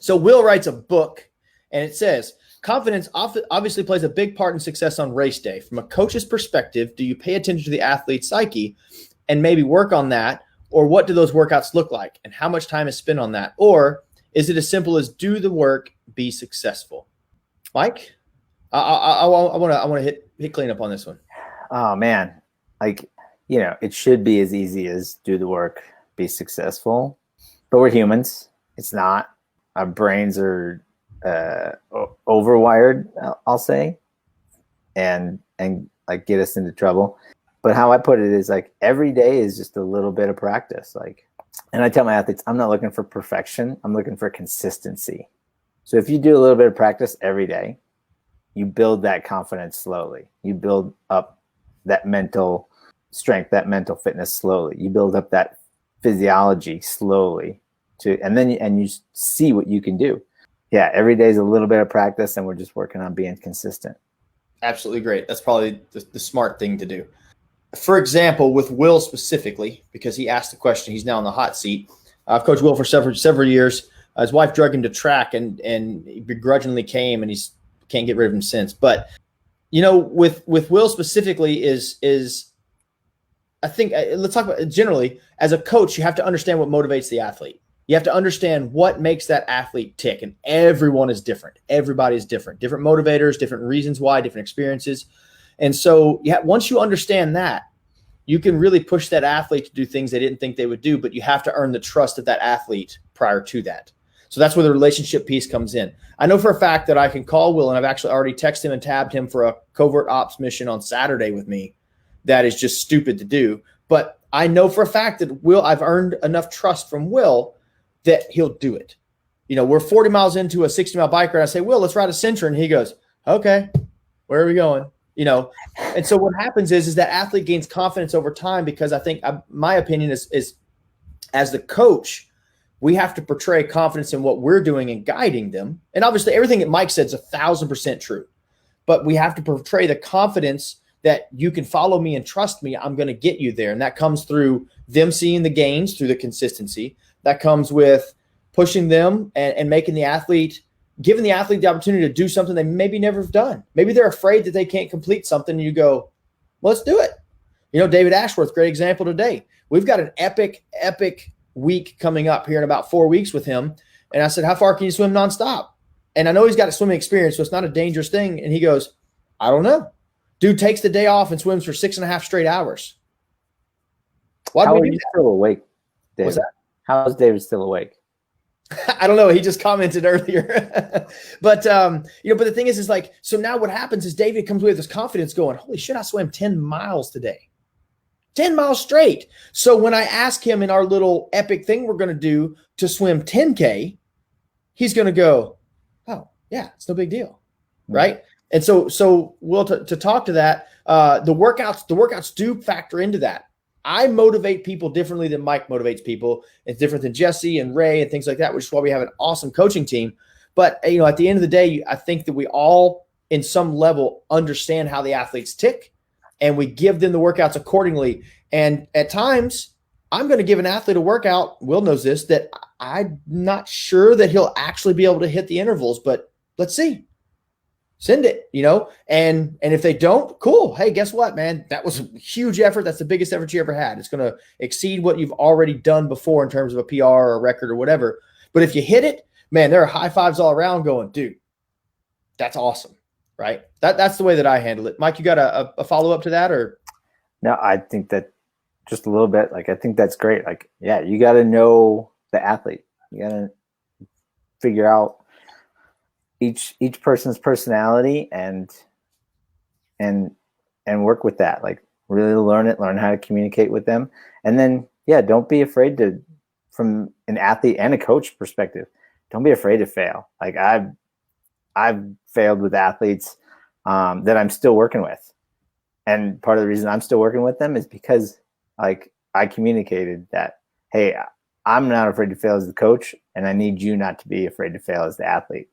So Will writes a book, and it says, confidence obviously plays a big part in success on race day. From a coach's perspective, do you pay attention to the athlete's psyche and maybe work on that? Or what do those workouts look like? And how much time is spent on that? Or is it as simple as do the work, be successful? Mike, I want to hit clean up on this one. Oh, man. Like, it should be as easy as do the work, be successful. But we're humans. It's not. Our brains are overwired, I'll say, and like get us into trouble. But how I put it is like every day is just a little bit of practice. And I tell my athletes, I'm not looking for perfection. I'm looking for consistency. So if you do a little bit of practice every day, you build that confidence slowly. You build up that mental strength, that mental fitness slowly. You build up that physiology slowly and you see what you can do. Yeah, every day is a little bit of practice, and we're just working on being consistent. Absolutely great. That's probably the smart thing to do. For example, with Will specifically, because he asked the question, he's now in the hot seat. I've coached Will for several years. His wife drug him to track, and he begrudgingly came, and he's can't get rid of him since. But with Will specifically is I think let's talk about generally as a coach, you have to understand what motivates the athlete. You have to understand what makes that athlete tick, and everyone is different. Everybody is different motivators, different reasons why, different experiences. And so once you understand that, you can really push that athlete to do things they didn't think they would do, but you have to earn the trust of that athlete prior to that. So that's where the relationship piece comes in. I know for a fact that I can call Will, and I've actually already texted him and tabbed him for a covert ops mission on Saturday with me. That is just stupid to do. But I know for a fact that I've earned enough trust from Will that he'll do it. We're 40 miles into a 60-mile bike ride. I say, Will, let's ride a Centra. And he goes, okay, where are we going? And so what happens is that athlete gains confidence over time, because I think my opinion is as the coach, we have to portray confidence in what we're doing and guiding them. And obviously everything that Mike said is 1,000% true, but we have to portray the confidence that you can follow me and trust me. I'm going to get you there. And that comes through them seeing the gains, through the consistency. That comes with pushing them and making giving the athlete the opportunity to do something they maybe never have done. Maybe they're afraid that they can't complete something, and you go, well, let's do it. David Ashworth, great example today. We've got an epic week coming up here in about 4 weeks with him. And I said, how far can you swim nonstop? And I know he's got a swimming experience, so it's not a dangerous thing. And he goes, I don't know. Dude takes the day off and swims for 6.5 straight hours. Why How are you still awake, David? What's that? How is David still awake? I don't know. He just commented earlier. But the thing is like, so now what happens is David comes away with this confidence going, holy shit, I swam 10 miles today. 10 miles straight. So when I ask him in our little epic thing we're going to do to swim 10K, he's going to go, oh, yeah, it's no big deal. Right. And so Will, to talk to that, the workouts do factor into that. I motivate people differently than Mike motivates people. It's different than Jesse and Ray and things like that, which is why we have an awesome coaching team. But, at the end of the day, I think that we all, in some level, understand how the athletes tick, and we give them the workouts accordingly. And at times, I'm going to give an athlete a workout, Will knows this, that I'm not sure that he'll actually be able to hit the intervals, but let's see. Send it, and if they don't, cool. Hey, guess what, man? That was a huge effort. That's the biggest effort you ever had. It's going to exceed what you've already done before in terms of a PR or a record or whatever. But if you hit it, man, there are high fives all around going, dude, that's awesome, right? That's the way that I handle it. Mike, you got a follow-up to that? Or No, I think that just a little bit. I think that's great. You got to know the athlete. You got to figure out each person's personality and work with that. Really learn how to communicate with them. And then, don't be afraid to, from an athlete and a coach perspective, don't be afraid to fail. I've failed with athletes that I'm still working with. And part of the reason I'm still working with them is because I communicated that, hey, I'm not afraid to fail as the coach, and I need you not to be afraid to fail as the athlete.